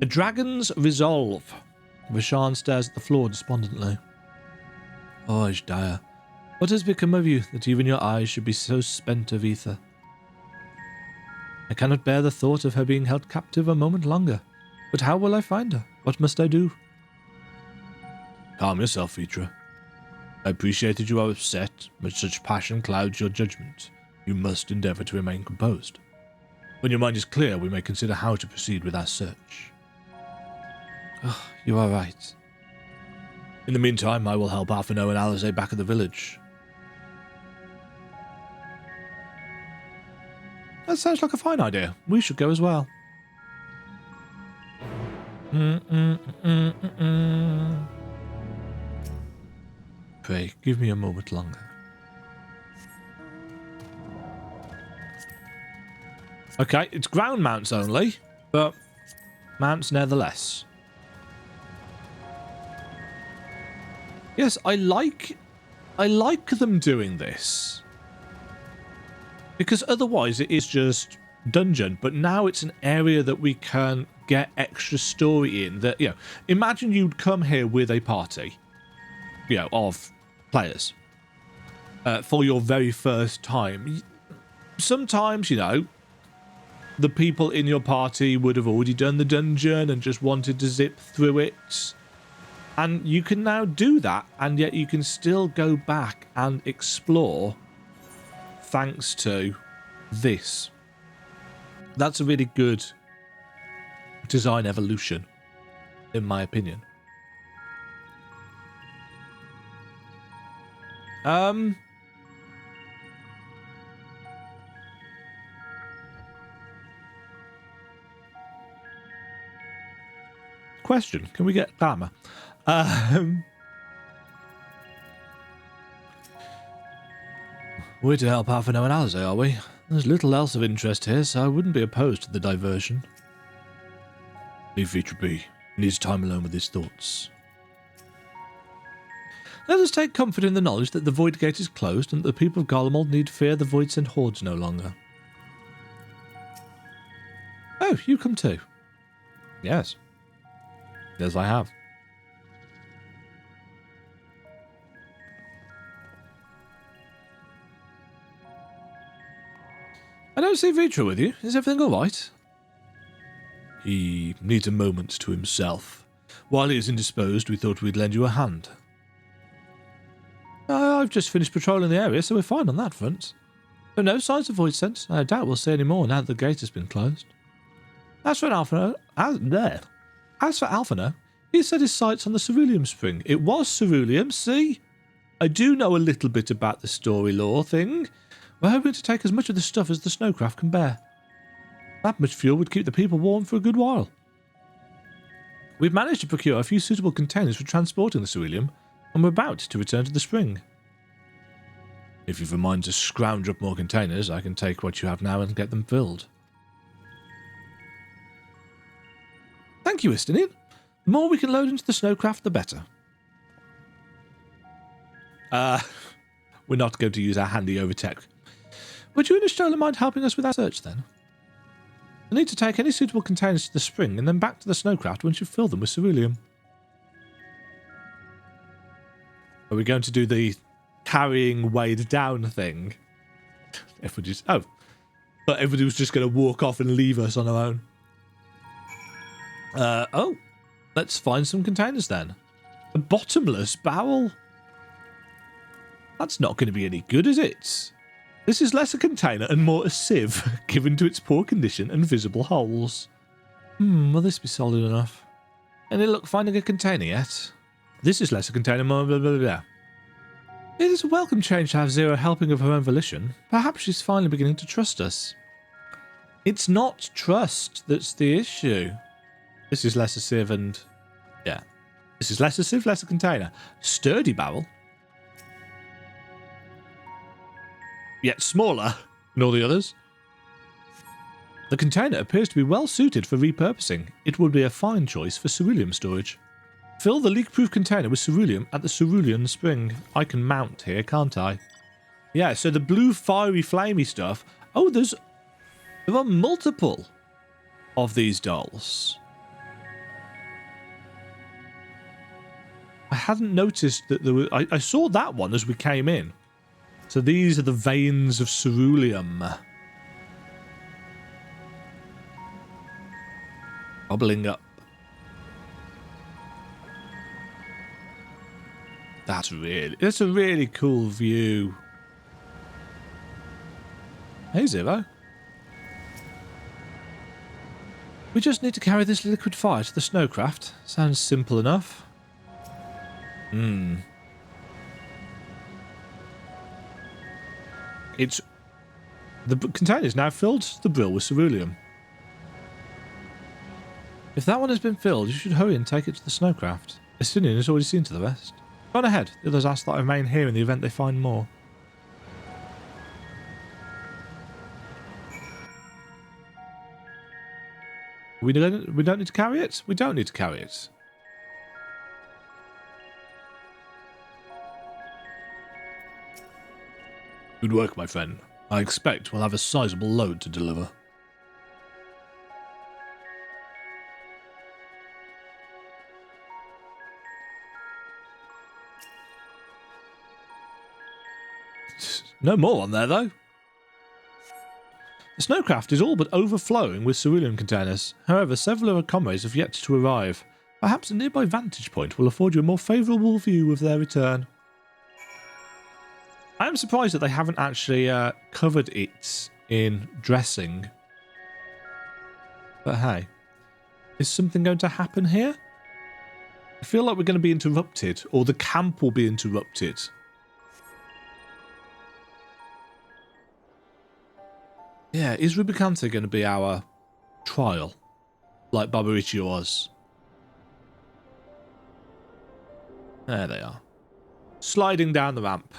A dragon's resolve. Rashan stares at the floor despondently. Oh, Ishdaya, what has become of you that even your eyes should be so spent of ether? I cannot bear the thought of her being held captive a moment longer. But how will I find her? What must I do? Calm yourself, Vitra. I appreciate that you are upset, but such passion clouds your judgment. You must endeavour to remain composed. When your mind is clear, we may consider how to proceed with our search. Oh, you are right. In the meantime, I will help Alphino and Alize back at the village. That sounds like a fine idea. We should go as well. Pray, give me a moment longer. Okay, it's ground mounts only, but mounts nevertheless. Yes, I like them doing this. Because otherwise it is just dungeon, but now it's an area that we can get extra story in. That, you know, imagine you'd come here with a party, you know, of players for your very first time. Sometimes, you know, the people in your party would have already done the dungeon and just wanted to zip through it. And you can now do that, and yet you can still go back and explore thanks to this. That's a really good design evolution, in my opinion. Question, can we get Karma? We're to help Alphino and Alize, are we? There's little else of interest here, so I wouldn't be opposed to the diversion. Leave Vitra be. He needs time alone with his thoughts. Let us take comfort in the knowledge that the Void Gate is closed and that the people of Garlemald need fear the Void Sent hordes no longer. Oh, you come too? Yes. Yes, I have. I don't see Vitra with you. Is everything all right? He needs a moment to himself. While he is indisposed, we thought we'd lend you a hand. I've just finished patrolling the area, so we're fine on that front. But no signs of Void Sense. I doubt we'll see any more now that the gate has been closed. As for Alphino, he set his sights on the ceruleum spring. It was ceruleum, see? I do know a little bit about the story lore thing. We're hoping to take as much of the stuff as the snowcraft can bear. That much fuel would keep the people warm for a good while. We've managed to procure a few suitable containers for transporting the ceruleum, and we're about to return to the spring. If you've a mind to scrounge up more containers, I can take what you have now and get them filled. Thank you, Istinian. The more we can load into the snowcraft, the better. We're not going to use our handy overtech. Would you and Ishtola mind helping us with our search, then? I need to take any suitable containers to the spring and then back to the snowcraft once you've filled them with ceruleum. Are we going to do the carrying weighed down thing? Everybody's... Oh. But everybody was just going to walk off and leave us on our own. Oh. Let's find some containers, then. A bottomless barrel? That's not going to be any good, is it? This is less a container and more a sieve, given to its poor condition and visible holes. Will this be solid enough? Any luck finding a container yet? This is less a container, more blah blah blah. It is a welcome change to have Zero helping of her own volition. Perhaps she's finally beginning to trust us. It's not trust that's the issue. This is less a sieve and... yeah. This is less a sieve, less a container. Sturdy barrel. Yet smaller than all the others. The container appears to be well suited for repurposing. It would be a fine choice for ceruleum storage. Fill the leak-proof container with ceruleum at the cerulean spring. I can mount here, can't I? Yeah, so the blue fiery flamey stuff. Oh, there are multiple of these dolls. I hadn't noticed that there was... I saw that one as we came in. So these are the veins of ceruleum. Bubbling up. That's a really cool view. Hey, Zero. We just need to carry this liquid fire to the snowcraft. Sounds simple enough. It's... The container is now filled to the brill with ceruleum. If that one has been filled, you should hurry and take it to the snowcraft. Estinian has already seen to the rest. Go on ahead. The others ask that I remain here in the event they find more. We don't need to carry it? We don't need to carry it. Good work, my friend. I expect we'll have a sizable load to deliver. No more on there, though. The snowcraft is all but overflowing with ceruleum containers. However, several of our comrades have yet to arrive. Perhaps a nearby vantage point will afford you a more favourable view of their return. I am surprised that they haven't actually covered it in dressing. But hey, is something going to happen here? I feel like we're going to be interrupted, or the camp will be interrupted. Yeah, is Rubicante going to be our trial, like Barbarici was? There they are. Sliding down the ramp.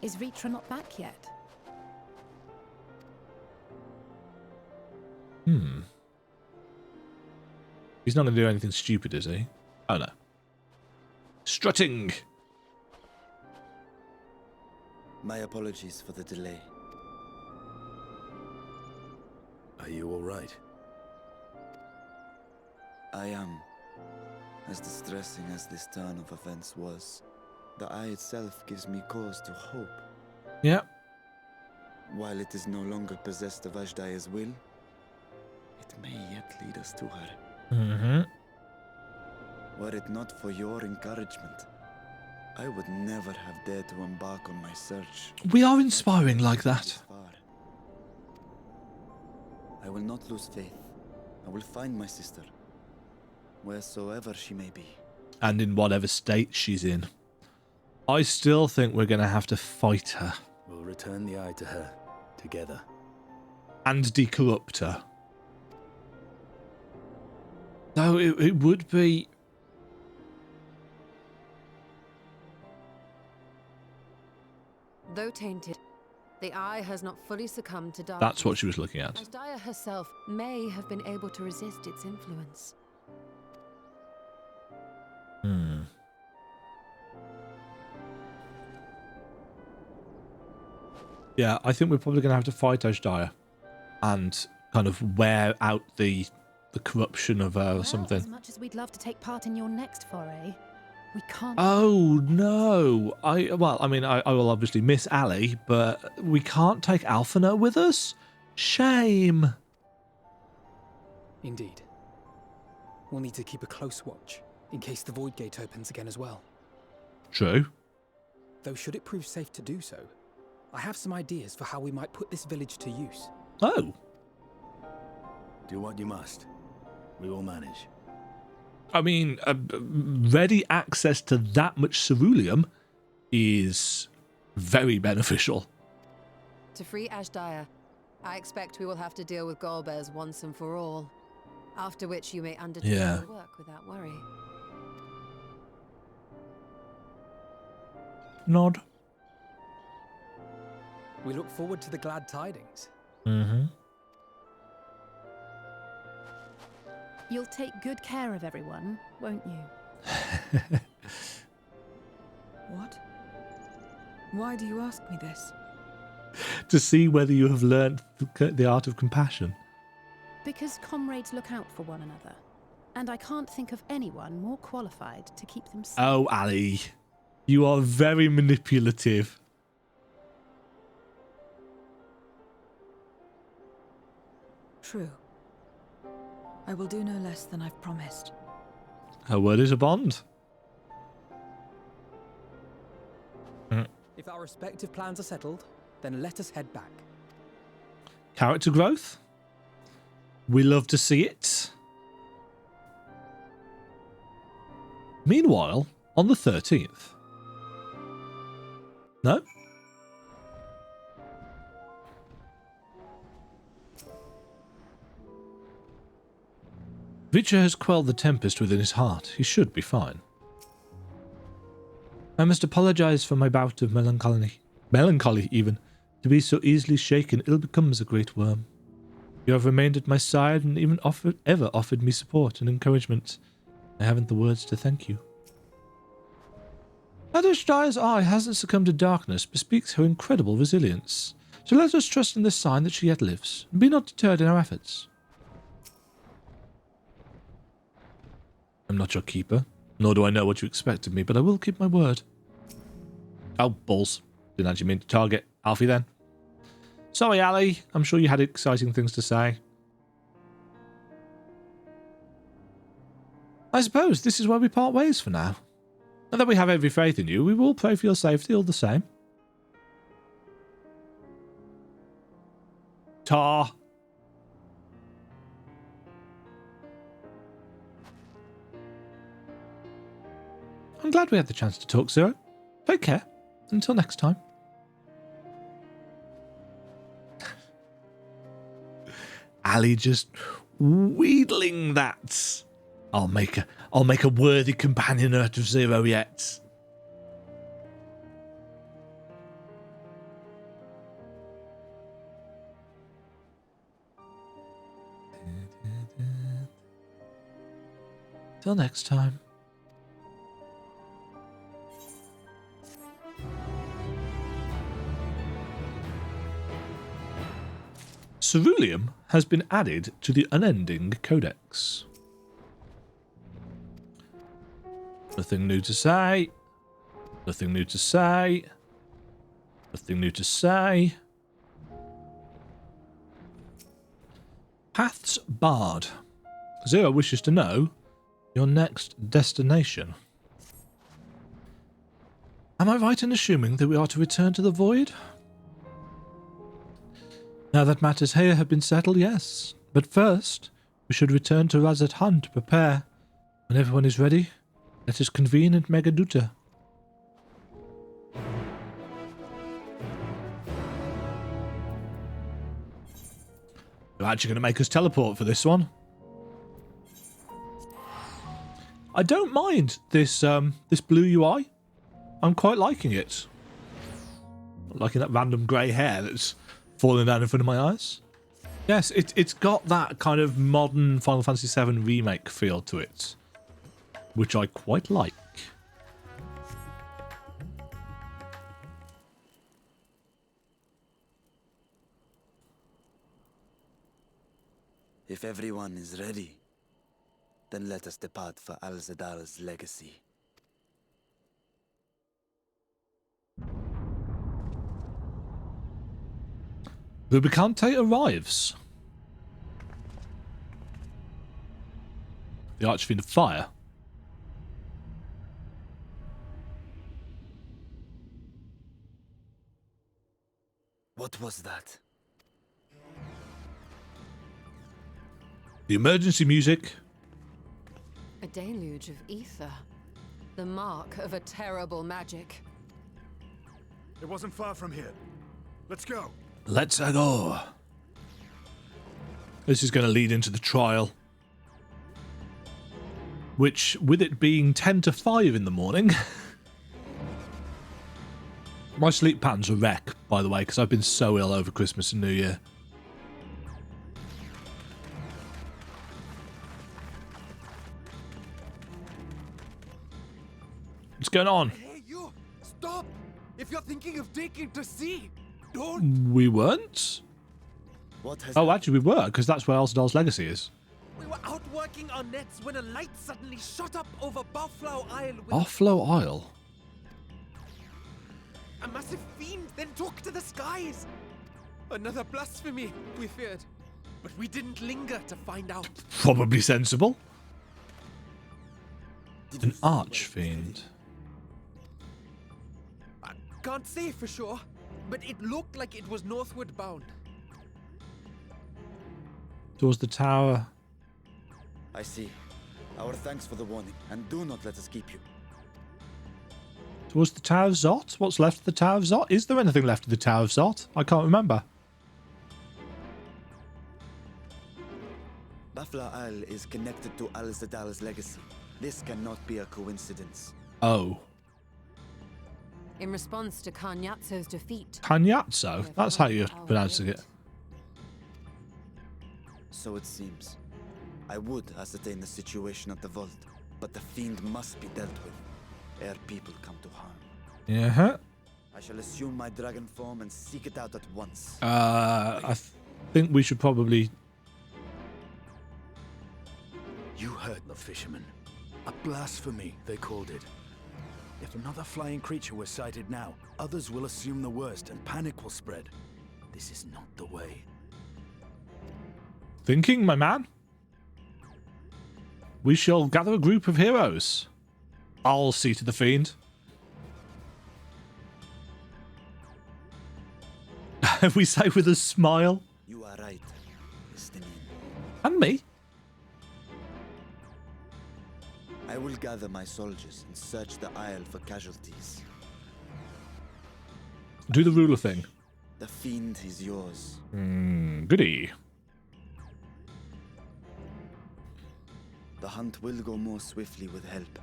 Is Ritra not back yet? He's not going to do anything stupid, is he? Oh no. Strutting! My apologies for the delay. Are you all right? I am. As distressing as this turn of events was, the eye itself gives me cause to hope. Yeah. While it is no longer possessed of Ashdaya's will, it may yet lead us to her. Were it not for your encouragement, I would never have dared to embark on my search. We are inspiring like that. I will not lose faith. I will find my sister, wheresoever she may be. And in whatever state she's in. I still think we're going to have to fight her. We'll return the eye to her, together. And decorrupt her. Though it would be... Though tainted, the eye has not fully succumbed to darkness. That's what she was looking at. Ashdaya herself may have been able to resist its influence. Yeah, I think we're probably going to have to fight Ashdaya. And kind of wear out the corruption of her or something. As much as we'd love to take part in your next foray, we can't. Oh, no. I will obviously miss Ali, but we can't take Alphina with us? Shame. Indeed. We'll need to keep a close watch, in case the Void Gate opens again as well. True. Though should it prove safe to do so, I have some ideas for how we might put this village to use. Oh. Do what you must. We will manage. I mean, ready access to that much ceruleum is very beneficial. To free Ashdaya, I expect we will have to deal with Golbez once and for all. After which you may undertake your work without worry. Nod. We look forward to the glad tidings. You'll take good care of everyone, won't you? What? Why do you ask me this? To see whether you have learned the art of compassion. Because comrades look out for one another. And I can't think of anyone more qualified to keep them safe. Oh, Ali. You are very manipulative. True. I will do no less than I've promised. Her word is a bond. If our respective plans are settled, then let us head back. Character growth. We love to see it. Meanwhile, on the 13th. No? Vicha has quelled the tempest within his heart. He should be fine. I must apologize for my bout of melancholy. Melancholy, even. To be so easily shaken, ill becomes a great worm. You have remained at my side and even ever offered me support and encouragement. I haven't the words to thank you. That Ashdire's eye hasn't succumbed to darkness bespeaks her incredible resilience. So let us trust in this sign that she yet lives, and be not deterred in our efforts. I'm not your keeper, nor do I know what you expect of me, but I will keep my word. Oh, balls. Didn't actually mean to target Alfie then. Sorry, Ali. I'm sure you had exciting things to say. I suppose this is where we part ways for now. And that we have every faith in you, we will pray for your safety all the same. Tar. I'm glad we had the chance to talk, Zero. Take care. Until next time. Ali just wheedling that. I'll make a worthy companion out of Zero yet. Till next time. Ceruleum has been added to the Unending Codex. Nothing new to say. Nothing new to say. Nothing new to say. Paths barred. Zero wishes to know your next destination. Am I right in assuming that we are to return to the Void? Now that matters here have been settled, yes. But first, we should return to Razat Han to prepare. When everyone is ready, let us convene at Megaduta. You're actually going to make us teleport for this one. I don't mind this this blue UI. I'm quite liking it. Liking that random grey hair that's falling down in front of my eyes. Yes, it's got that kind of modern Final Fantasy VII remake feel to it, which I quite like. If everyone is ready, then let us depart for Al-Zadal's legacy. Rubicante arrives. The Archfiend of Fire. What was that? The emergency music. A deluge of ether. The mark of a terrible magic. It wasn't far from here. Let's go. Let's go. This is going to lead into the trial. Which, with it being 10 to 5 in the morning... My sleep pattern's a wreck, by the way, because I've been so ill over Christmas and New Year. What's going on? Hey, you! Stop! If you're thinking of taking to sea, don't! We weren't? What has Oh, actually, we were, because that's where Elsadal's legacy is. We were out working our nets when a light suddenly shot up over Buffalo Isle with Buffalo Isle? a massive fiend, then took to the skies. Another blasphemy, we feared. But we didn't linger to find out. Probably sensible. Did you An see where arch it's headed? fiend. I can't say for sure, but it looked like it was northward bound. Towards the tower. I see. Our thanks for the warning, and do not let us keep you. Towards the Tower of Zot? What's left of the Tower of Zot? Is there anything left of the Tower of Zot? I can't remember. Buffalo Isle is connected to Al-Zadal's legacy. This cannot be a coincidence. Oh. In response to Kanyatso's defeat. Kanyatso? That's how you're pronouncing it. So it seems. I would ascertain the situation at the vault, but the fiend must be dealt with, ere people come to harm. Yeah. I shall assume my dragon form and seek it out at once. I think we should probably... You heard the fishermen. A blasphemy, they called it. If another flying creature was sighted now, others will assume the worst and panic will spread. This is not the way. Thinking, my man? We shall gather a group of heroes. I'll see to the fiend. We say with a smile. You are right, Estinian. And me. I will gather my soldiers and search the isle for casualties. Do the ruler thing. The fiend is yours. Goody. The hunt will go more swiftly with help.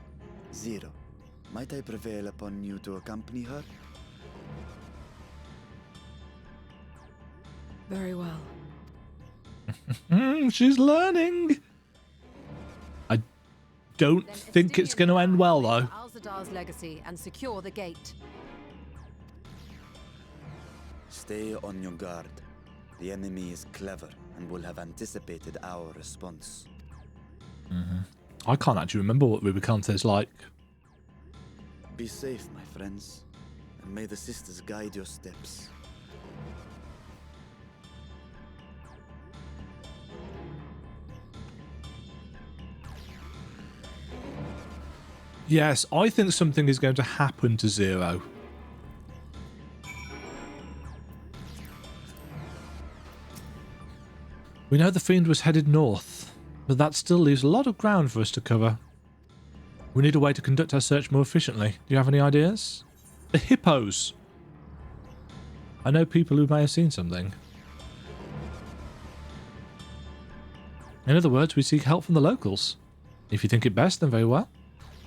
Zero, might I prevail upon you to accompany her? Very well. She's learning. I don't think it's going to end well, though. Al-Zadal's legacy and secure the gate. Stay on your guard. The enemy is clever and will have anticipated our response. I can't actually remember what Rubicante's like. Be safe, my friends, and may the sisters guide your steps. Yes, I think something is going to happen to Zero. We know the fiend was headed north, but that still leaves a lot of ground for us to cover. We need a way to conduct our search more efficiently. Do you have any ideas? The hippos! I know people who may have seen something. In other words, we seek help from the locals. If you think it best, then very well.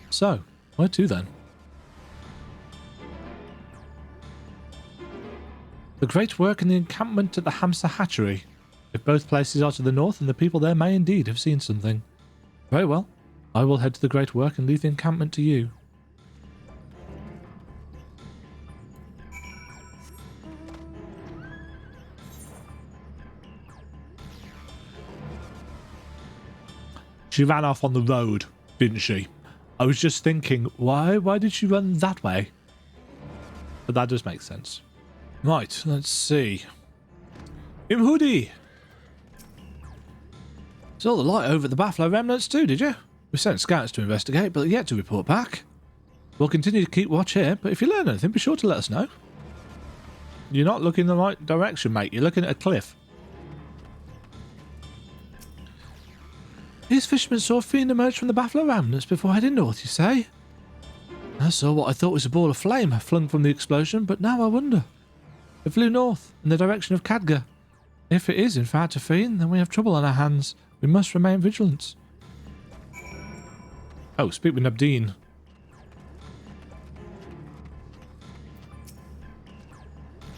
So, where to then? The great work in the encampment at the Hamster Hatchery. If both places are to the north, then the people there may indeed have seen something. Very well. I will head to the great work and leave the encampment to you. She ran off on the road, didn't she? I was just thinking, why did she run that way? But that does make sense. Right, let's see. Imhudi! Saw the light over at the Buffalo Remnants too, did you? We sent scouts to investigate, but yet to report back. We'll continue to keep watch here, but if you learn anything, be sure to let us know. You're not looking in the right direction, mate. You're looking at a cliff. These fishermen saw a fiend emerge from the Buffalo Remnants before heading north, you say? I saw what I thought was a ball of flame flung from the explosion, but now I wonder. It flew north, in the direction of Khadgar. If it is, in fact, a fiend, then we have trouble on our hands. We must remain vigilant. Oh, speak with Nabdeen.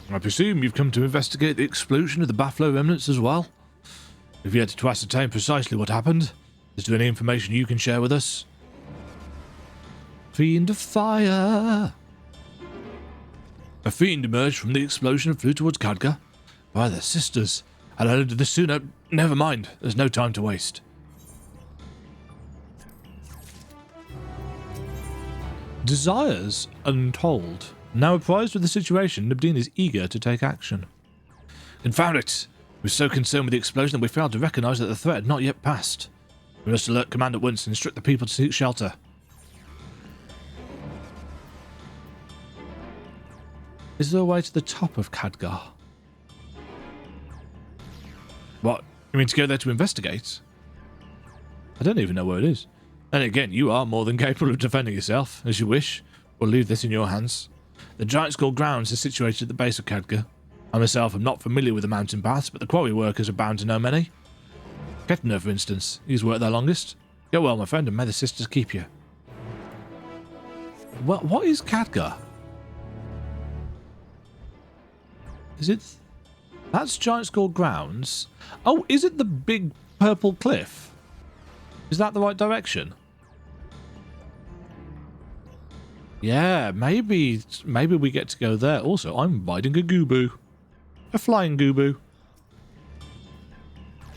I presume you've come to investigate the explosion of the Buffalo Remnants as well? We've yet to ascertain precisely what happened. Is there any information you can share with us? Fiend of fire! A fiend emerged from the explosion and flew towards Khadgar. By the sisters, Had I heard of this sooner, never mind. There's no time to waste. Desires Untold. Now apprised of the situation, Nabdeen is eager to take action. Confound it! We were so concerned with the explosion that we failed to recognise that the threat had not yet passed. We must alert command at once and instruct the people to seek shelter. Is there a way to the top of Khadgar? What? You mean to go there to investigate? I don't even know where it is. And again, you are more than capable of defending yourself, as you wish. We'll leave this in your hands. The Giant Skull Grounds is situated at the base of Khadgar. I myself am not familiar with the mountain paths, but the quarry workers are bound to know many. Kettner, for instance, he's worked there longest. Go well, my friend, and may the sisters keep you. What is Khadgar? Is it... That's Giant Skull Grounds. Oh, is it the big purple cliff? Is that the right direction? Yeah, maybe we get to go there. Also, I'm riding a Goobu. A flying Goobu.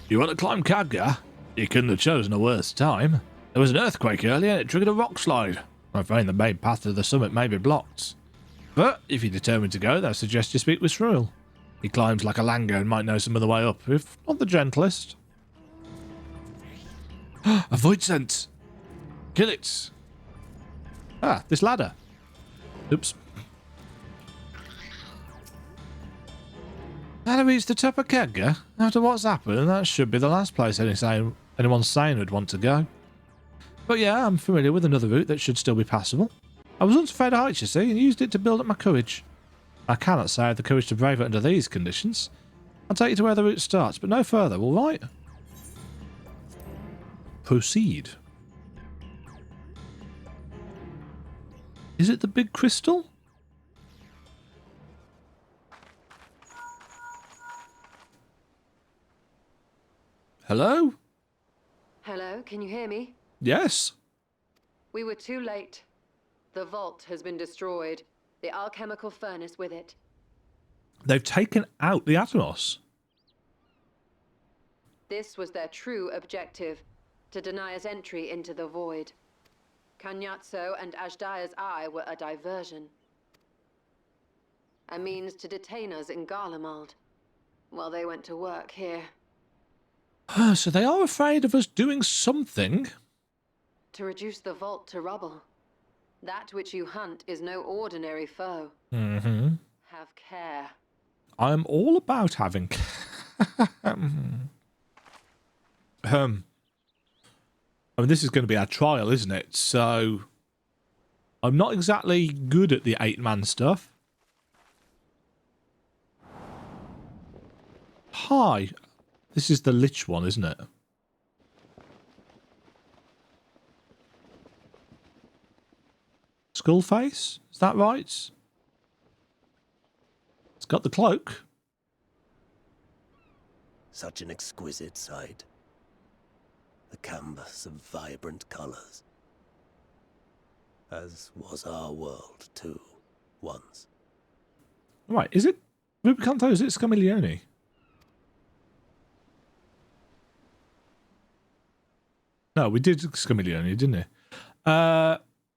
You want to climb Khadgar? You couldn't have chosen a worse time. There was an earthquake earlier and it triggered a rock slide. I'm afraid the main path to the summit may be blocked. But if you're determined to go, I suggest you speak with Shrill. He climbs like a lango and might know some other way up, if not the gentlest. A void scent! Kill it! Ah, this ladder. Oops. How to reach the top of Khadgar? After what's happened, that should be the last place anyone sane would want to go. But yeah, I'm familiar with another route that should still be passable. I was once afraid of heights, you see, and used it to build up my courage. I cannot say I have the courage to brave it under these conditions. I'll take you to where the route starts, but no further, alright? Proceed. Is it the big crystal? Hello? Hello, can you hear me? Yes. We were too late. The vault has been destroyed. The alchemical furnace with it. They've taken out the Atmos. This was their true objective, to deny us entry into the void. Kanyatso and Ashdaya's eye were a diversion. A means to detain us in Garlemald, while they went to work here. So they are afraid of us doing something. To reduce the vault to rubble. That which you hunt is no ordinary foe. Mm-hmm. Have care. I'm all about having I mean, this is going to be our trial, isn't it? So I'm not exactly good at the 8-man stuff. Hi. This is the Lich one, isn't it? Skullface? Is that right? It's got the cloak. Such an exquisite sight. The canvas of vibrant colors. As was our world, too, once. Right, is it Rubicanto? Is it Scamiglione? No, we did Scamiglione, didn't we?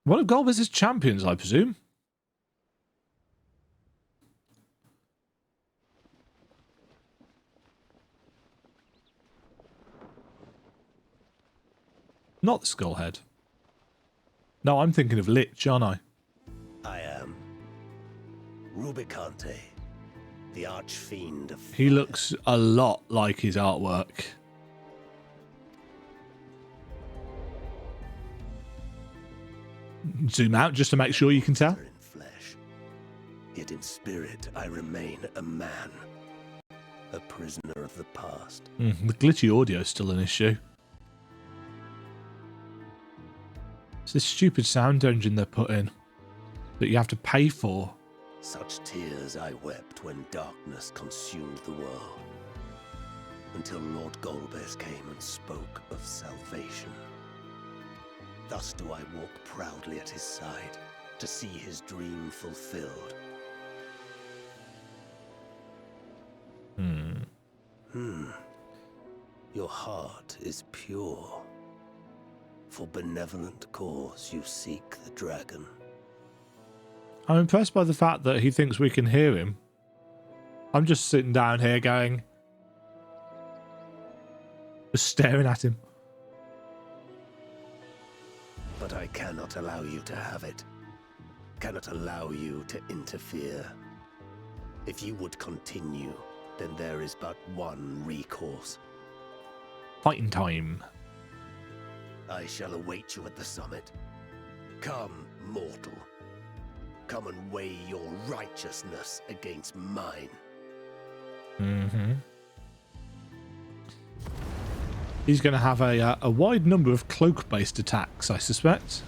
One of Golbez's champions, I presume. Not the Skullhead. No, I'm thinking of Lich, aren't I? I am Rubicante, the archfiend of fire. He looks a lot like his artwork. Zoom out just to make sure you can tell. In flesh, yet in spirit I remain a man, a prisoner of the past. The glitchy audio is still an issue. It's this stupid sound engine they're put in that you have to pay for. Such tears I wept when darkness consumed the world, until Lord Golbez came and spoke of salvation. Thus do I walk proudly at his side, to see his dream fulfilled. Your heart is pure. For benevolent cause you seek the dragon. I'm impressed by the fact that he thinks we can hear him. I'm just sitting down here going... just staring at him. But I cannot allow you to have it. Cannot allow you to interfere. If you would continue, then there is but one recourse. Fighting time. I shall await you at the summit. Come, mortal. Come and weigh your righteousness against mine. He's going to have a wide number of cloak-based attacks, I suspect.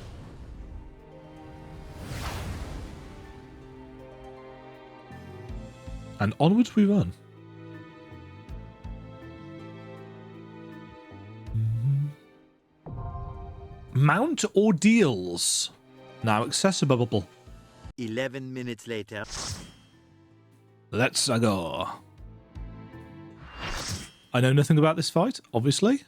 And onwards we run. Mount Ordeals. Now accessible. 11 minutes later. Let's go. I know nothing about this fight, obviously.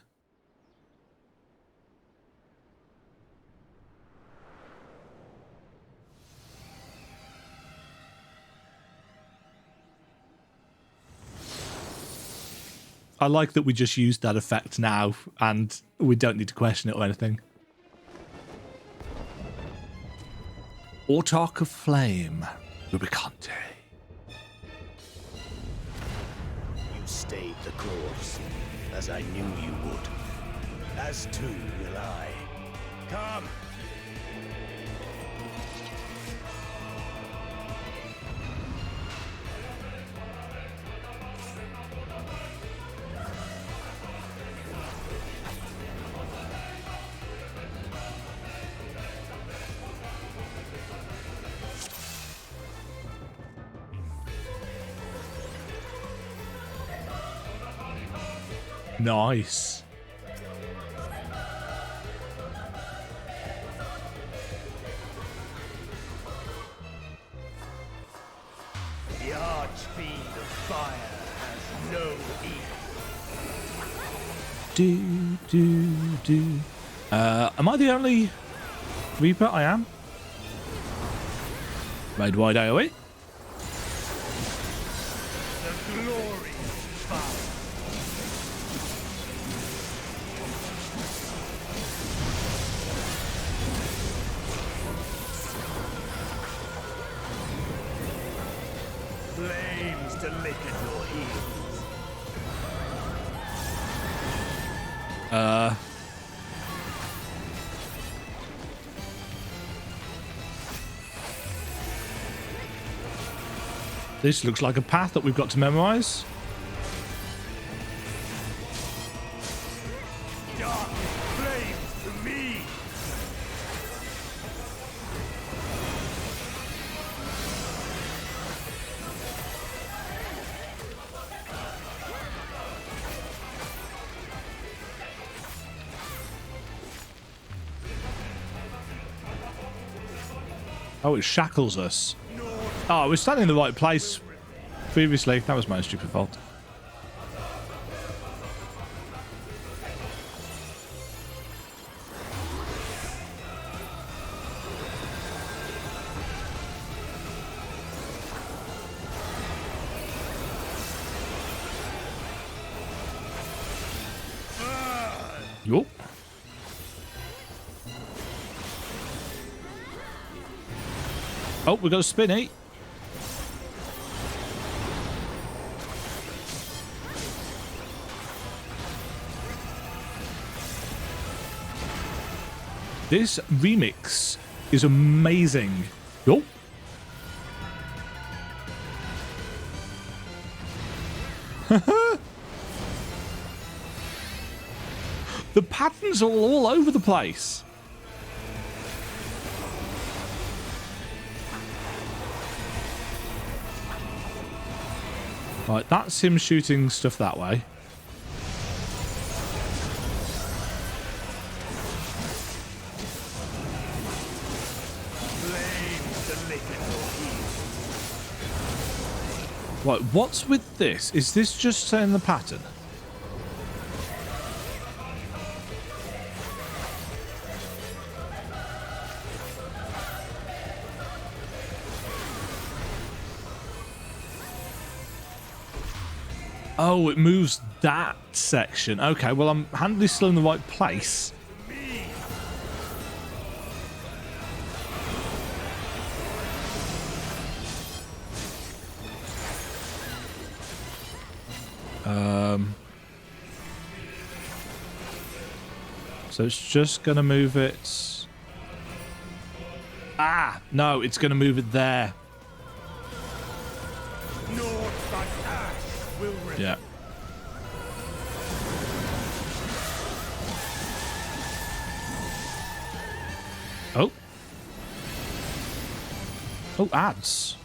I like that we just used that effect now and we don't need to question it or anything. Autarch of Flame, Rubicante. You stayed the course, as I knew you would. As too will I. Come! Nice. The Archfiend of Fire has no equal. Am I the only Reaper? I am. Made wide AoE. The glory of fire. Flames to lick at your heels. This looks like a path that we've got to memorize. Dark flames to me. Oh, it shackles us. Oh, we're standing in the right place previously. That was my stupid fault. Yup. Oh, we got a spinny. This remix is amazing. Oh. The patterns are all over the place. Right, that's him shooting stuff that way. Right, what's with this? Is this just saying the pattern? Oh, it moves that section. Okay, well, I'm handily still in the right place. So it's just going to move it... Ah! No, it's going to move it there. Yeah. Oh. Oh, ads.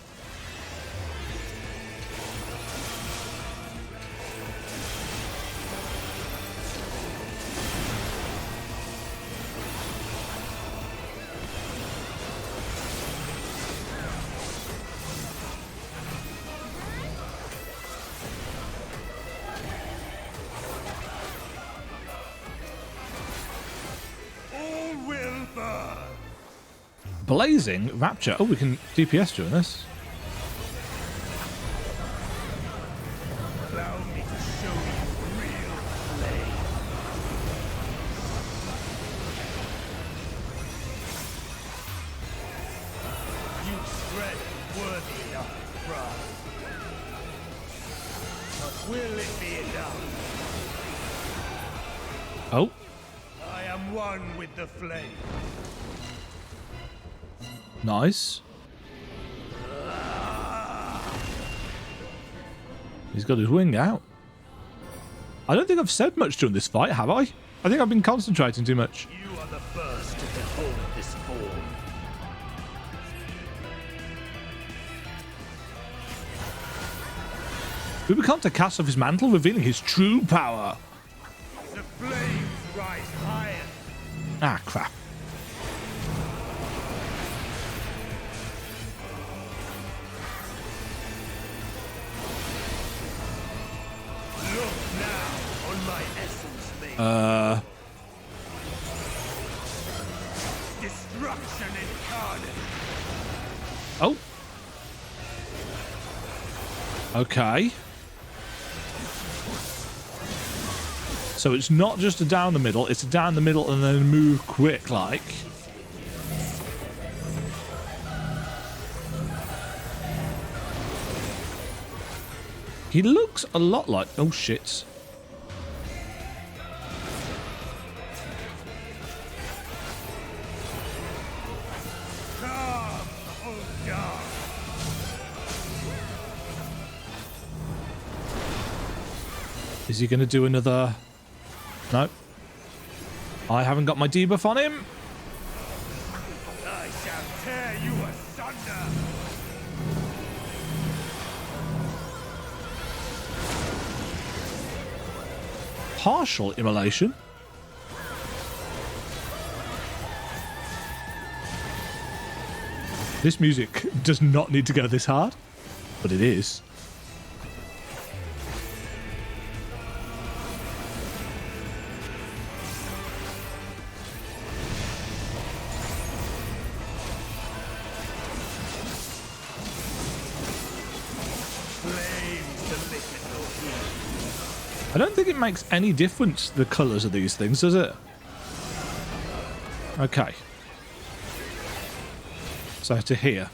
Blazing Rapture. Oh, we can DPS during this. Allow me to show you real play. You spread worthy enough of pride. But will it be enough? Oh. I am one with the flame. Nice. He's got his wing out. I don't think I've said much during this fight, have I? I think I've been concentrating too much. You are the first to behold this form. Rubicon to cast off his mantle, revealing his true power. The flames rise higher. Ah, crap. Destruction incarnate. Oh. Okay. So it's not just a down the middle, it's a down the middle and then move quick like. He looks a lot like... Oh, shit. Is he going to do another... No. I haven't got my debuff on him. I shall tear you asunder. Partial immolation. This music does not need to go this hard, but it is. I don't think it makes any difference, the colours of these things, does it? Okay. So to here.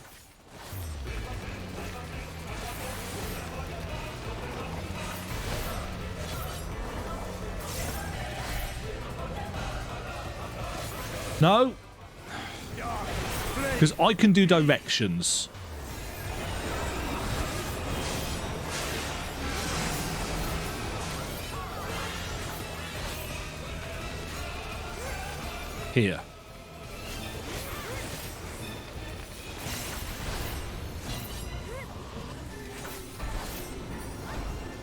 No. Because I can do directions. Here.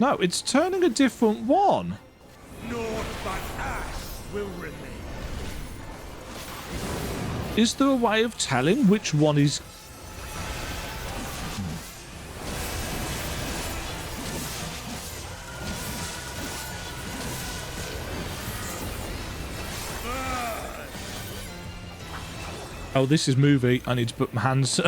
No, it's turning a different one. Naught but ash will remain. Is there a way of telling which one is... Oh, this is movie. I need to put my hands...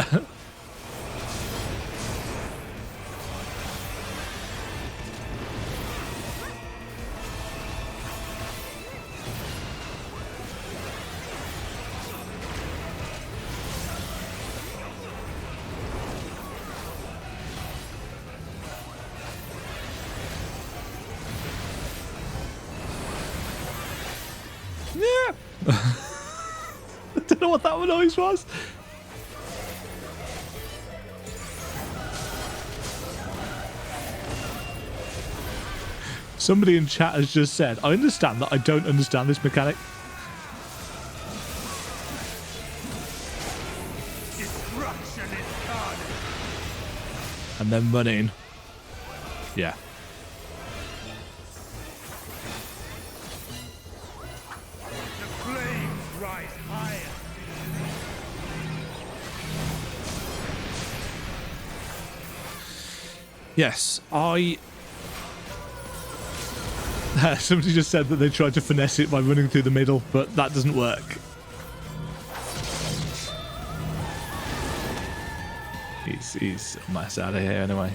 I don't know what that noise was. Somebody in chat has just said, I understand that I don't understand this mechanic. Destruction is done. And then running. Yeah. Yes, somebody just said that they tried to finesse it by running through the middle, but that doesn't work. He's a mess out of here anyway.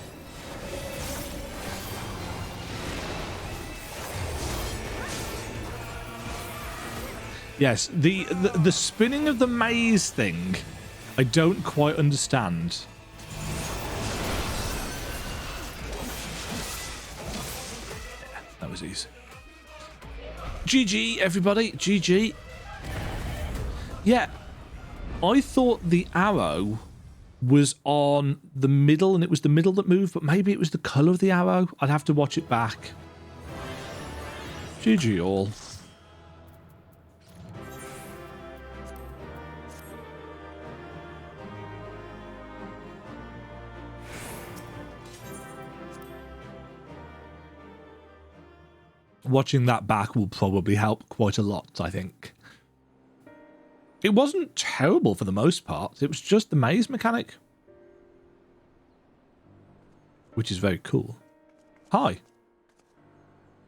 Yes, the spinning of the maze thing, I don't quite understand. That was easy. GG, everybody. GG. Yeah. I thought the arrow was on the middle and it was the middle that moved, but maybe it was the colour of the arrow. I'd have to watch it back. GG all. Watching that back will probably help quite a lot, I think. It wasn't terrible for the most part. It was just the maze mechanic. Which is very cool. Hi.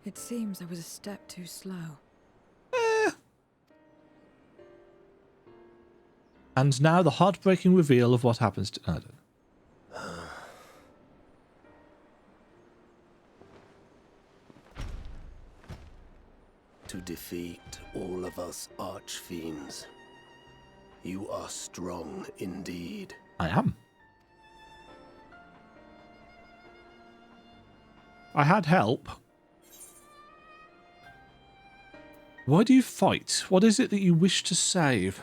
It seems I was a step too slow. And now the heartbreaking reveal of what happens to... I don't know. To defeat all of us archfiends. You are strong indeed. I am. I had help. Why do you fight? What is it that you wish to save?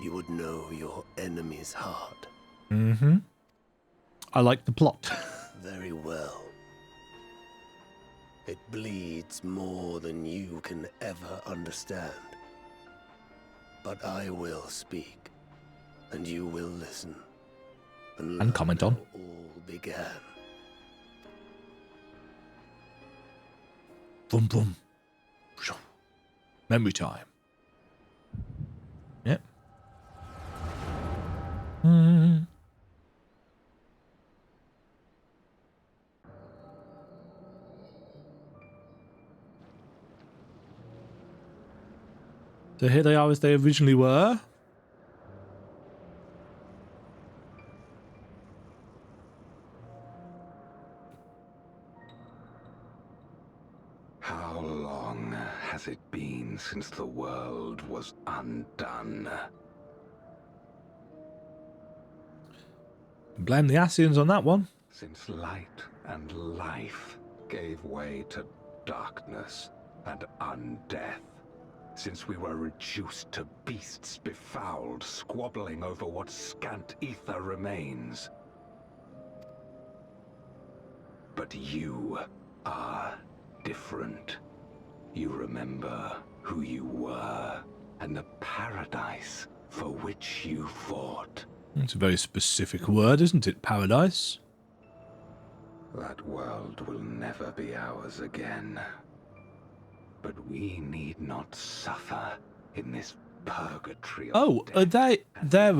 You would know your enemy's heart. Mm-hmm. I like the plot. Very well. It bleeds more than you can ever understand. But I will speak, and you will listen. And comment on. how all began. Boom, boom. Memory time. Yep. So here they are as they originally were. How long has it been since the world was undone? Blame the Ascians on that one. Since light and life gave way to darkness and undeath. Since we were reduced to beasts befouled, squabbling over what scant ether remains. But you are different. You remember who you were and the paradise for which you fought. It's a very specific word, isn't it? Paradise. That world will never be ours again. But we need not suffer in this purgatory of Oh, are death they're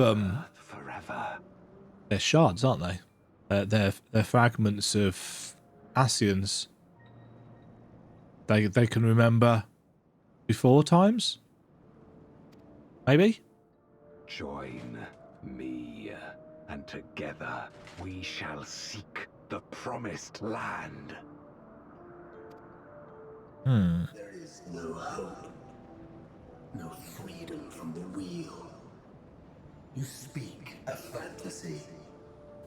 forever. They're shards, aren't they? They're fragments of Ascians. They can remember 4 times? Maybe? Join me, and together we shall seek the promised land. There is no hope, no freedom from the wheel. You speak a fantasy.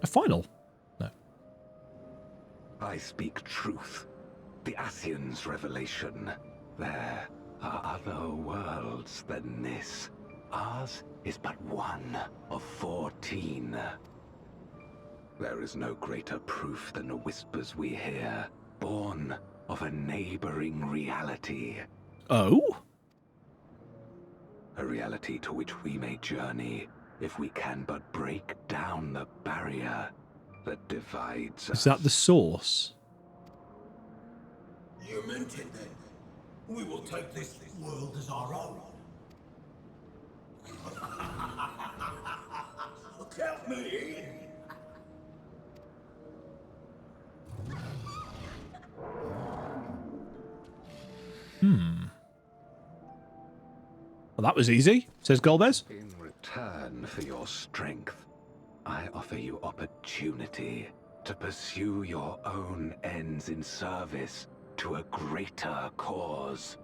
A final? No. I speak truth. The Ascian's revelation. There are other worlds than this. Ours is but one of 14. There is no greater proof than the whispers we hear, born of a neighboring reality. Oh? A reality to which we may journey if we can but break down the barrier that divides us. Is that the source? You meant it then. We will take this world as our own. Count me in. Well, that was easy, says Golbez. In return for your strength, I offer you opportunity to pursue your own ends in service to a greater cause.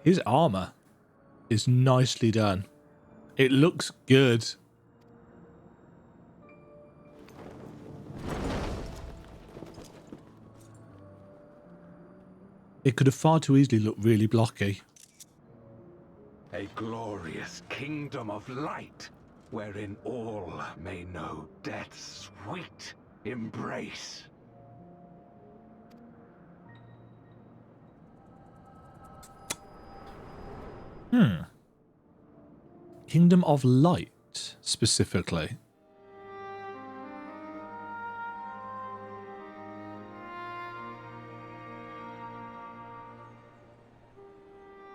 His armor is nicely done. It looks good. It could have far too easily looked really blocky. A glorious kingdom of light, wherein all may know death's sweet embrace. Kingdom of Light, specifically.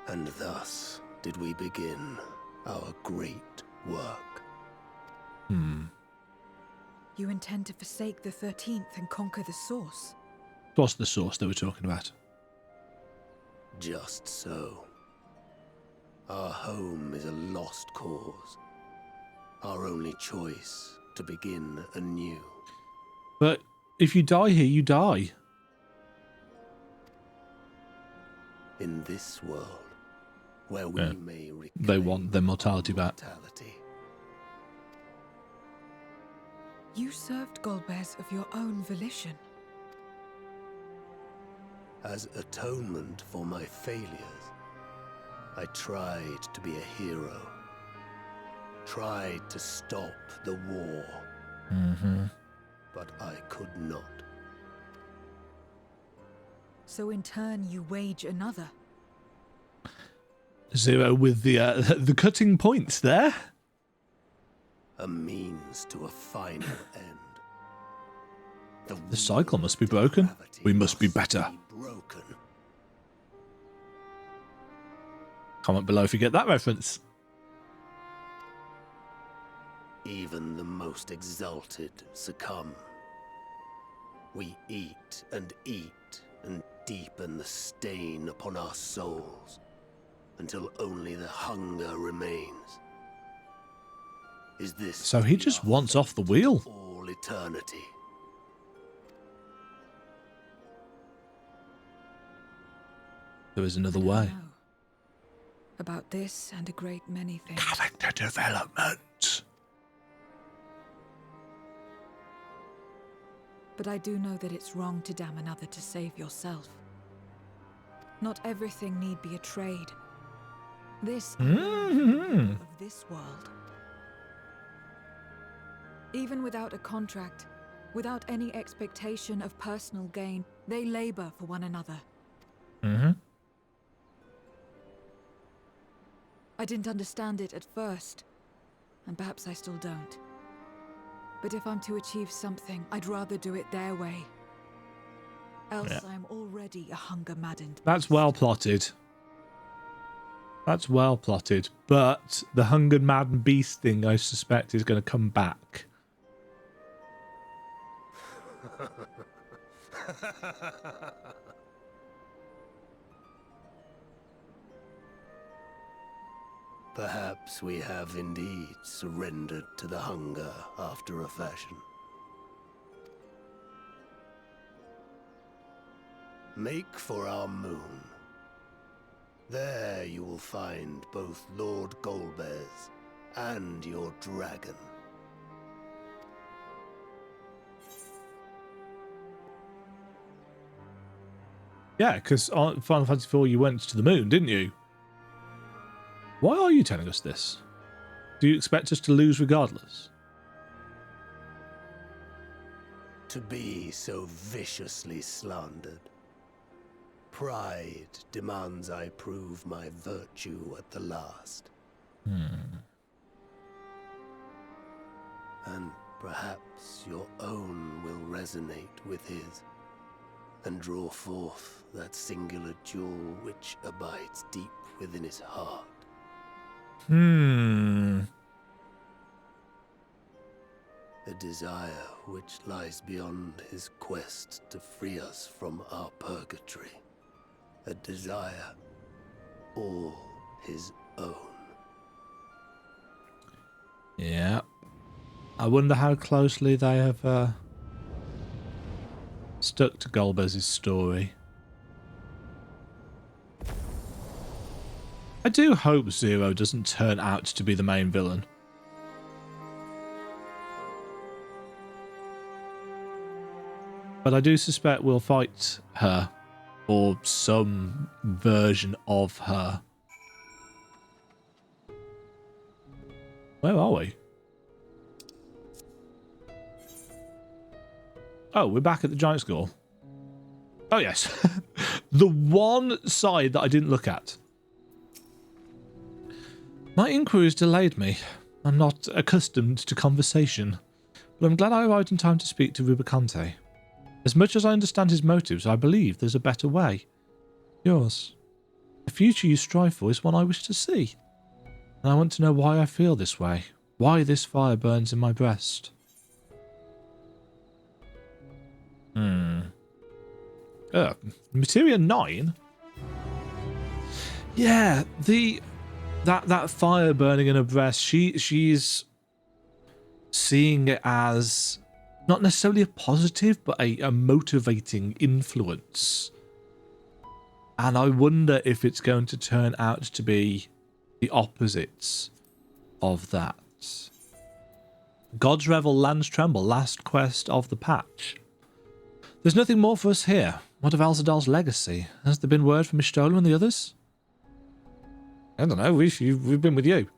And thus did we begin our great work. You intend to forsake the 13th and conquer the source? What's the source that we're talking about? Just so. Our home is a lost cause. Our only choice to begin anew. But if you die here, you die. In this world, where we may reclaim They want their mortality back. mortality. You served Golbez of your own volition. As atonement for my failures, I tried to be a hero. Tried to stop the war. But I could not. So in turn, you wage another. Zero with the cutting points there. A means to a final end. The cycle must be broken. We must be better. Broken. Comment below if you get that reference. Even the most exalted succumb. We eat and deepen the stain upon our souls until only the hunger remains. Is this So he just wants off the wheel. all eternity? There is another I don't way. know. About this and a great many things. Character development. But I do know that it's wrong to damn another to save yourself. Not everything need be a trade. This of this world. Even without a contract, without any expectation of personal gain, they labor for one another. I didn't understand it at first, and perhaps I still don't. But if I'm to achieve something, I'd rather do it their way. Else I'm already a hunger-maddened. That's well plotted. That's well plotted. But the hungered maddened beast thing, I suspect, is going to come back. Perhaps we have indeed surrendered to the hunger after a fashion. Make for our moon. There you will find both Lord Golbez and your dragon. Yeah, because on Final Fantasy IV you went to the moon, didn't you? Why are you telling us this? Do you expect us to lose regardless? To be so viciously slandered. Pride demands I prove my virtue at the last. And perhaps your own will resonate with his, and draw forth that singular jewel which abides deep within his heart. A desire which lies beyond his quest to free us from our purgatory. A desire all his own. Yeah. I wonder how closely they have stuck to Golbez's story. I do hope Zero doesn't turn out to be the main villain. But I do suspect we'll fight her, or some version of her. Where are we? Oh, we're back at the Giant Skull. Oh, yes. The one side that I didn't look at. My inquiries delayed me. I'm not accustomed to conversation, but I'm glad I arrived in time to speak to Rubicante. As much as I understand his motives, I believe there's a better way. Yours. The future you strive for is one I wish to see. And I want to know why I feel this way. Why this fire burns in my breast. Materia 9? Yeah, that fire burning in her breast, she's seeing it as not necessarily a positive, but a motivating influence. And I wonder if it's going to turn out to be the opposites of that. God's Revel lands Tremble, last quest of the patch. There's nothing more for us here. What of Elzadal's legacy? Has there been word from Mistola and the others? I don't know, we've been with you.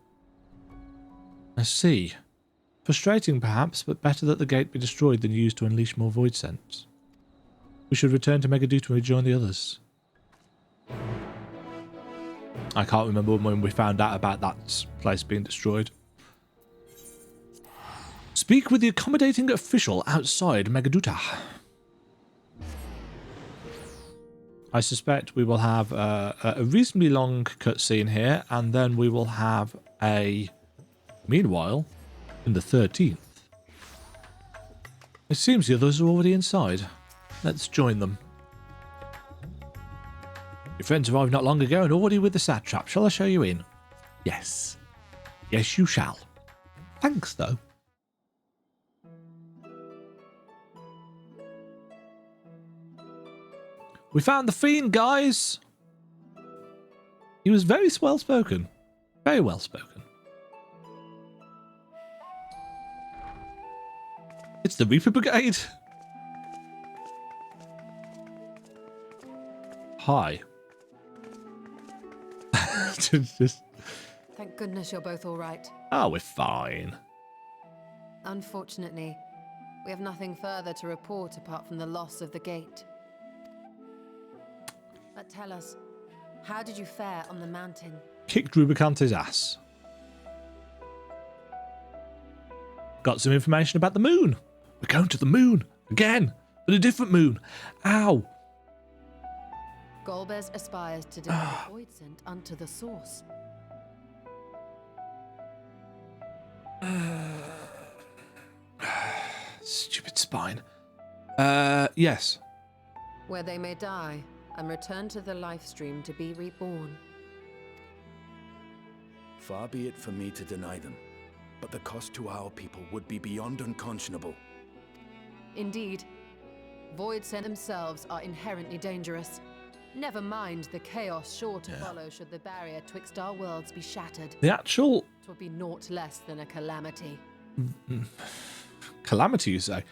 I see. Frustrating perhaps, but better that the gate be destroyed than used to unleash more void scents. We should return to Megaduta and rejoin the others. I can't remember when we found out about that place being destroyed. Speak with the accommodating official outside Megaduta. I suspect we will have a reasonably long cutscene here, and then we will have a... Meanwhile, in the 13th. It seems the others are already inside. Let's join them. Your friends arrived not long ago and already with the satrap. Shall I show you in? Yes. Yes, you shall. Thanks, though. We found the fiend, guys! He was very well-spoken. Very well-spoken. It's the Reaper Brigade. Hi. Just... Thank goodness you're both all right. Oh, we're fine. Unfortunately, we have nothing further to report apart from the loss of the gate. But tell us, how did you fare on the mountain? Kicked Rubicante's ass. Got some information about the moon. We're going to the moon. Again. But a different moon. Ow. Golbez aspires to deliver void scent unto the source. Stupid spine. Yes. Where they may die and return to the life stream to be reborn. Far be it for me to deny them, but the cost to our people would be beyond unconscionable. Indeed. Void Sent themselves are inherently dangerous. Never mind the chaos sure to follow should the barrier twixt our worlds be shattered. The actual... 'Twould be naught less than a calamity. Calamity, you say?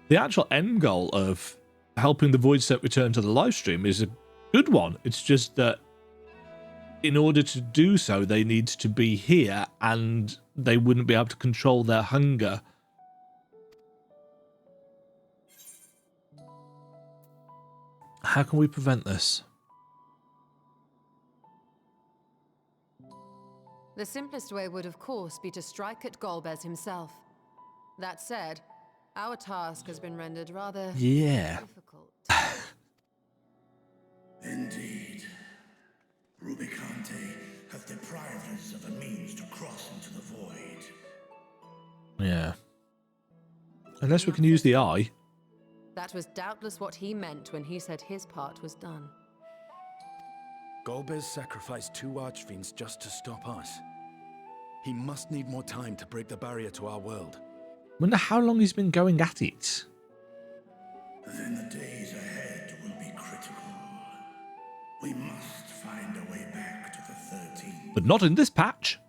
The actual end goal of helping the Void Set return to the live stream is a good one. It's just that in order to do so, they need to be here, and they wouldn't be able to control their hunger. How can we prevent this? The simplest way would, of course, be to strike at Golbez himself. That said, our task has been rendered rather difficult. Indeed. Rubicante have deprived us of a means to cross into the void. Yeah. Unless we can use the eye. That was doubtless what he meant when he said his part was done. Golbez sacrificed 2 archfiends just to stop us. He must need more time to break the barrier to our world. Wonder how long he's been going at it. Then the days ahead will be critical. We must find a way back to the 13th. But not in this patch.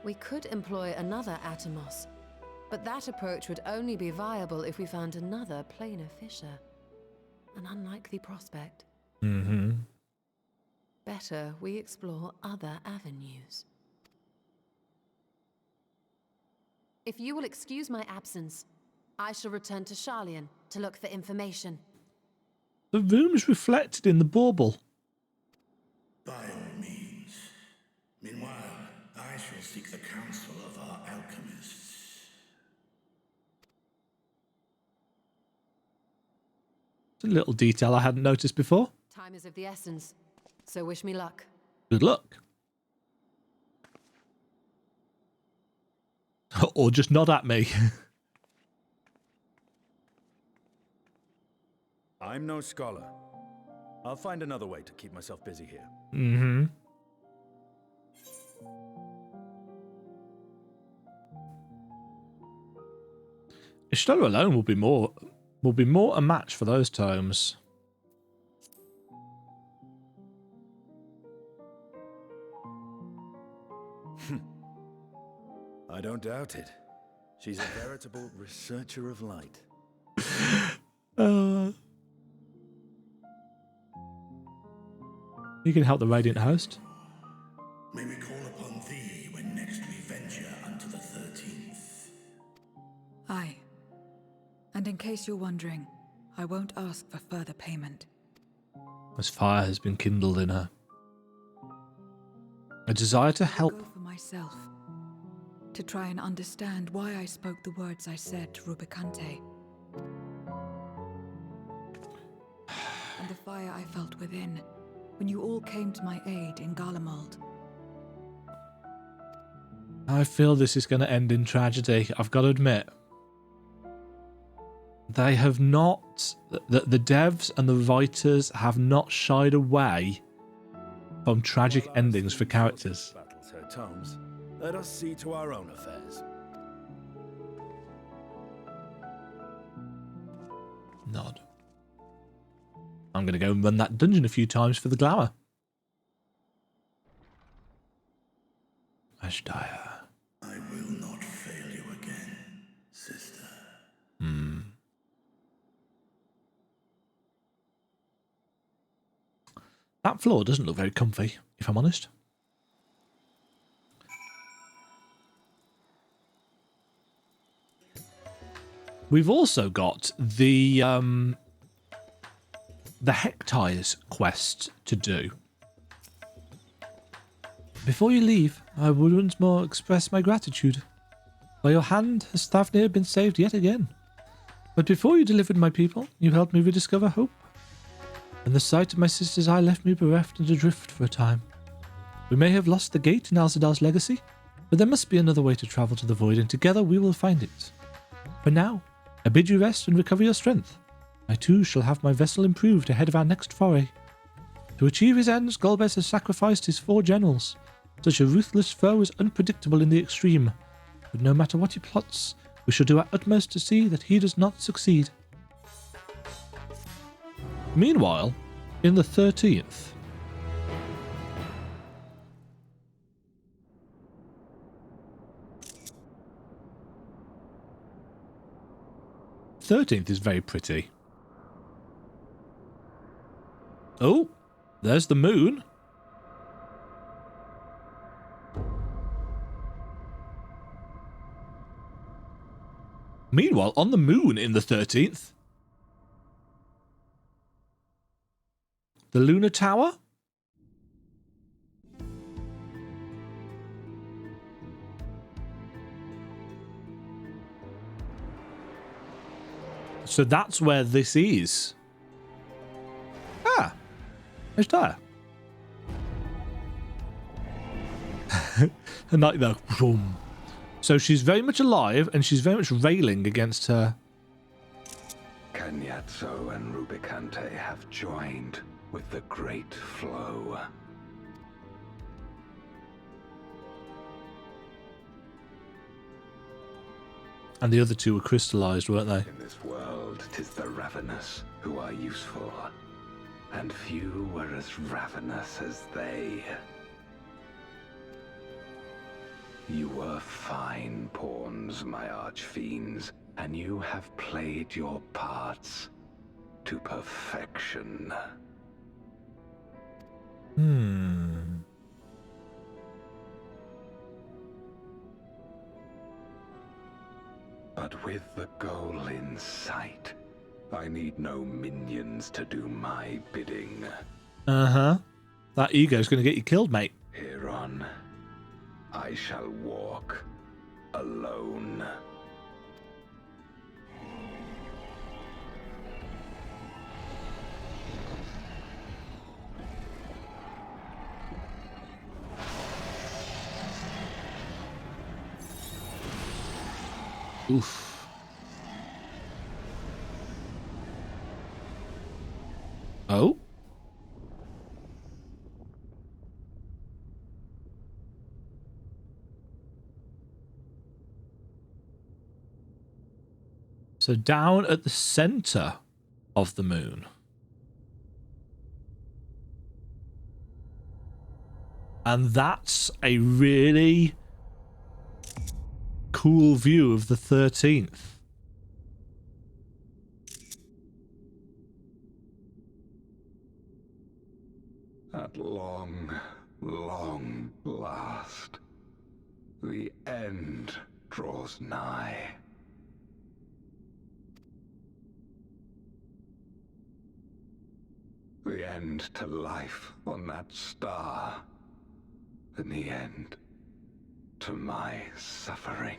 We could employ another Atomos, but that approach would only be viable if we found another planar fissure. An unlikely prospect. Better we explore other avenues. If you will excuse my absence, I shall return to Sharlayan to look for information. The room's reflected in the bauble. By all means. Meanwhile, I shall seek the counsel of our alchemists. It's a little detail I hadn't noticed before. Time is of the essence, so wish me luck. Good luck. Or just nod at me. I'm no scholar. I'll find another way to keep myself busy here. Ishtar alone will be more a match for those tomes. I don't doubt it. She's a veritable researcher of light. You can help the Radiant host. May we call upon thee when next we venture unto the 13th. Aye. And in case you're wondering, I won't ask for further payment. As fire has been kindled in her. A desire to help. Go for myself. To try and understand why I spoke the words I said to Rubicante. And the fire I felt within when you all came to my aid in Garlemald. I feel this is going to end in tragedy, I've got to admit. They have not... The devs and the writers have not shied away from tragic endings for characters. Battles her tomes. Let us see to our own affairs. Nod. I'm going to go and run that dungeon a few times for the glamour. Ashdire. I will not fail you again, sister. That floor doesn't look very comfy, if I'm honest. We've also got the Hectires quest to do. Before you leave, I would once more express my gratitude. By your hand has Thavnir been saved yet again. But before you delivered my people, you helped me rediscover hope. And the sight of my sister's eye left me bereft and adrift for a time. We may have lost the gate in Alzadar's legacy, but there must be another way to travel to the void, and together we will find it. For now, I bid you rest and recover your strength. I too shall have my vessel improved ahead of our next foray. To achieve his ends, Golbez has sacrificed his 4 generals. Such a ruthless foe is unpredictable in the extreme, but no matter what he plots, we shall do our utmost to see that he does not succeed. Meanwhile, in the 13th... 13th is very pretty. Oh, there's the moon. Meanwhile, on the moon in the 13th, the lunar tower. So that's where this is. Ah, it's there. And like the boom. So she's very much alive, and she's very much railing against her. Cagnazzo and Rubicante have joined with the great flow. And the other two were crystallized, weren't they? In this world, 'tis the ravenous who are useful, and few were as ravenous as they. You were fine pawns, my archfiends, and you have played your parts to perfection. But with the goal in sight, I need no minions to do my bidding. Uh-huh. That ego's going to get you killed, mate. Hereon, I shall walk alone. Oof. Oh? So down at the center of the moon. And that's a really cool view of the 13th. At long, long last, the end draws nigh. The end to life on that star, and the end to my suffering.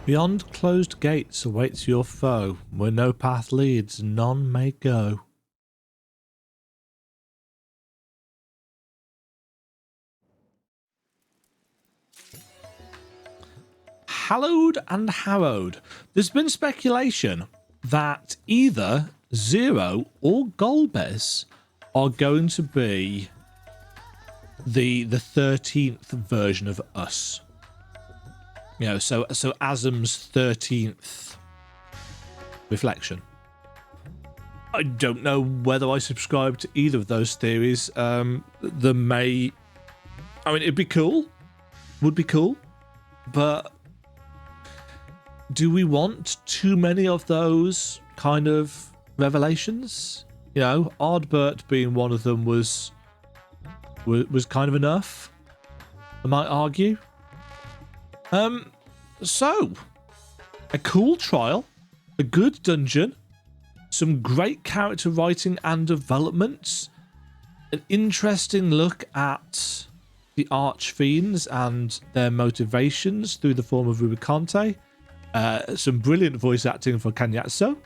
Beyond closed gates awaits your foe. Where no path leads, none may go. Hallowed and harrowed. There's been speculation that either Zero or Golbez are going to be the 13th version of us. You know, so Azam's 13th reflection. I don't know whether I subscribe to either of those theories. It'd be cool. Would be cool. But do we want too many of those kind of revelations? You know, Ardbert being one of them was kind of enough, I might argue. So, a cool trial, a good dungeon, some great character writing and development, an interesting look at the Archfiends and their motivations through the form of Rubicante, some brilliant voice acting for Cagnazzo,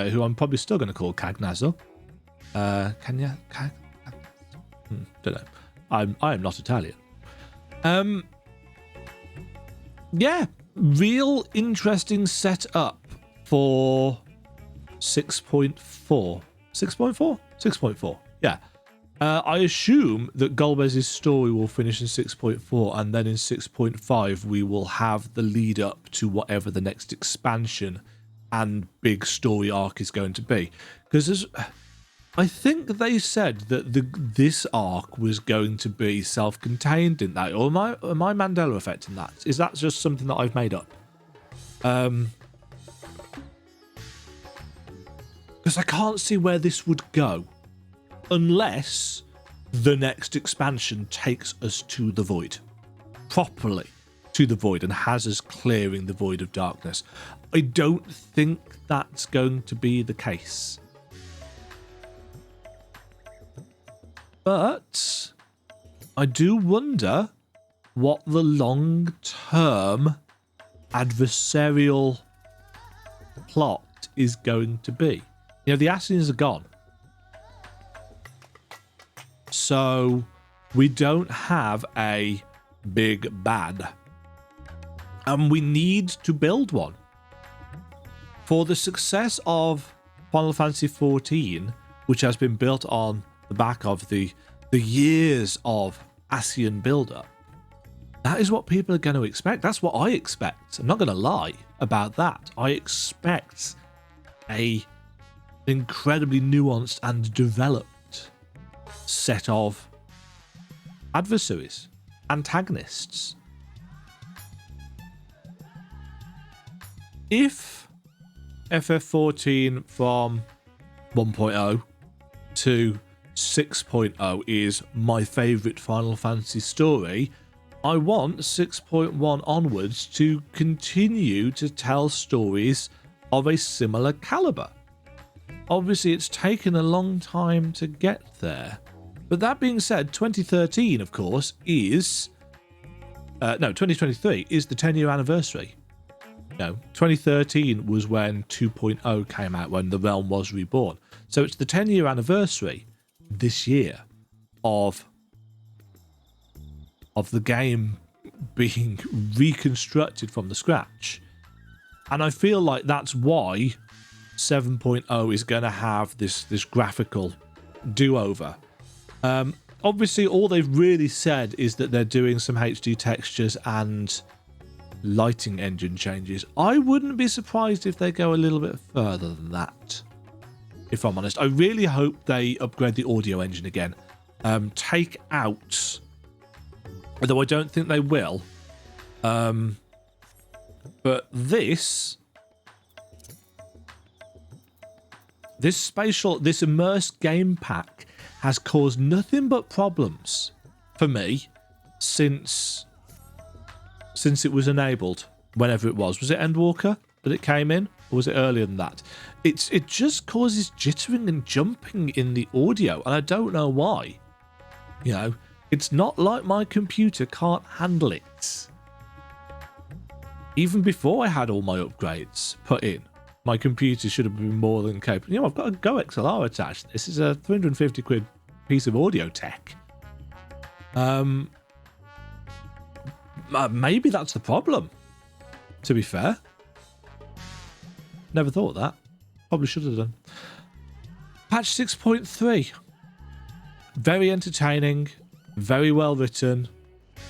who I'm probably still going to call Cagnazzo. Don't know. I am not Italian. Yeah, real interesting setup for 6.4. 6.4? 6.4, yeah. I assume that Golbez's story will finish in 6.4, and then in 6.5 we will have the lead up to whatever the next expansion and big story arc is going to be. Because I think they said that this arc was going to be self-contained, didn't they? Or am I Mandela affecting that? Is that just something that I've made up? Because I can't see where this would go unless the next expansion takes us to the void. Properly to the void and has us clearing the void of darkness. I don't think that's going to be the case. But I do wonder what the long-term adversarial plot is going to be. You know, the Assassins are gone. So we don't have a big bad. And we need to build one. For the success of Final Fantasy XIV, which has been built on the back of the years of Ascian build-up, that is what people are going to expect. That's what I expect. I'm not going to lie about that. I expect a incredibly nuanced and developed set of adversaries, antagonists. If FF14 from 1.0 to 6.0 is my favourite Final Fantasy story, I want 6.1 onwards to continue to tell stories of a similar calibre. Obviously, it's taken a long time to get there. But that being said, 2013, of course, is... 2023 is the 10-year anniversary. No, 2013 was when 2.0 came out, when The Realm was reborn. So it's the 10-year anniversary this year of the game being reconstructed from the scratch. And I feel like that's why 7.0 is going to have this graphical do-over. Obviously, all they've really said is that they're doing some HD textures and lighting engine changes. I wouldn't be surprised if they go a little bit further than that, if I'm honest. I really hope they upgrade the audio engine again. Take out, although I don't think they will, but this immersed game pack has caused nothing but problems for me since it was enabled, whenever it was. Was it Endwalker that it came in, or was it earlier than that? It just causes jittering and jumping in the audio, and I don't know why. You know, it's not like my computer can't handle it. Even before I had all my upgrades put in, my computer should have been more than capable. You know, I've got a Go XLR attached. This is a 350 quid piece of audio tech. Maybe that's the problem, to be fair. Never thought of that. Probably should have done. Patch 6.3. Very entertaining. Very well written.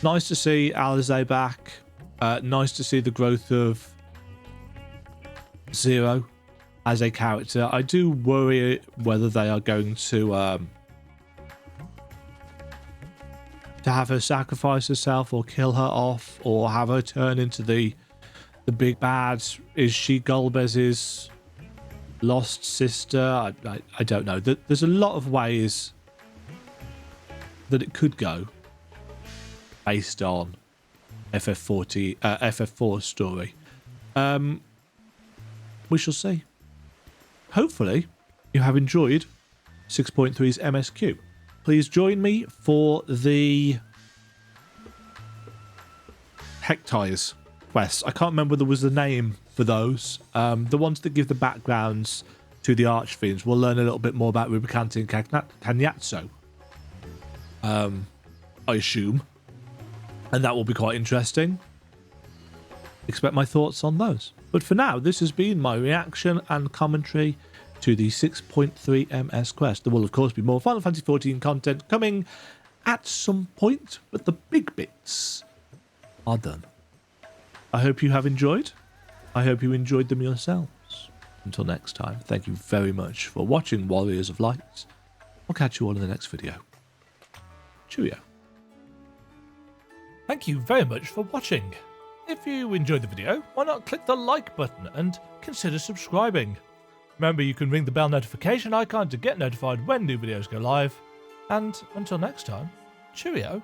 Nice to see Alizé back. Nice to see the growth of Zero as a character. I do worry whether they are going to have her sacrifice herself or kill her off or have her turn into the big bad. Is she Golbez's lost sister? I don't know. There's a lot of ways that it could go based on FF4's story. We shall see. Hopefully you have enjoyed 6.3's MSQ. Please join me for the Hectiles quests. I can't remember there was a name for those. The ones that give the backgrounds to the Archfiends. We'll learn a little bit more about Rubicanti and Cagnazzo, I assume. And that will be quite interesting. Expect my thoughts on those. But for now, this has been my reaction and commentary to the 6.3 MS Quest. There will, of course, be more Final Fantasy XIV content coming at some point, but the big bits are done. I hope you have enjoyed. I hope you enjoyed them yourselves. Until next time, thank you very much for watching Warriors of Light. I'll catch you all in the next video. Cheerio. Thank you very much for watching. If you enjoyed the video, why not click the like button and consider subscribing. Remember, you can ring the bell notification icon to get notified when new videos go live. And until next time, cheerio.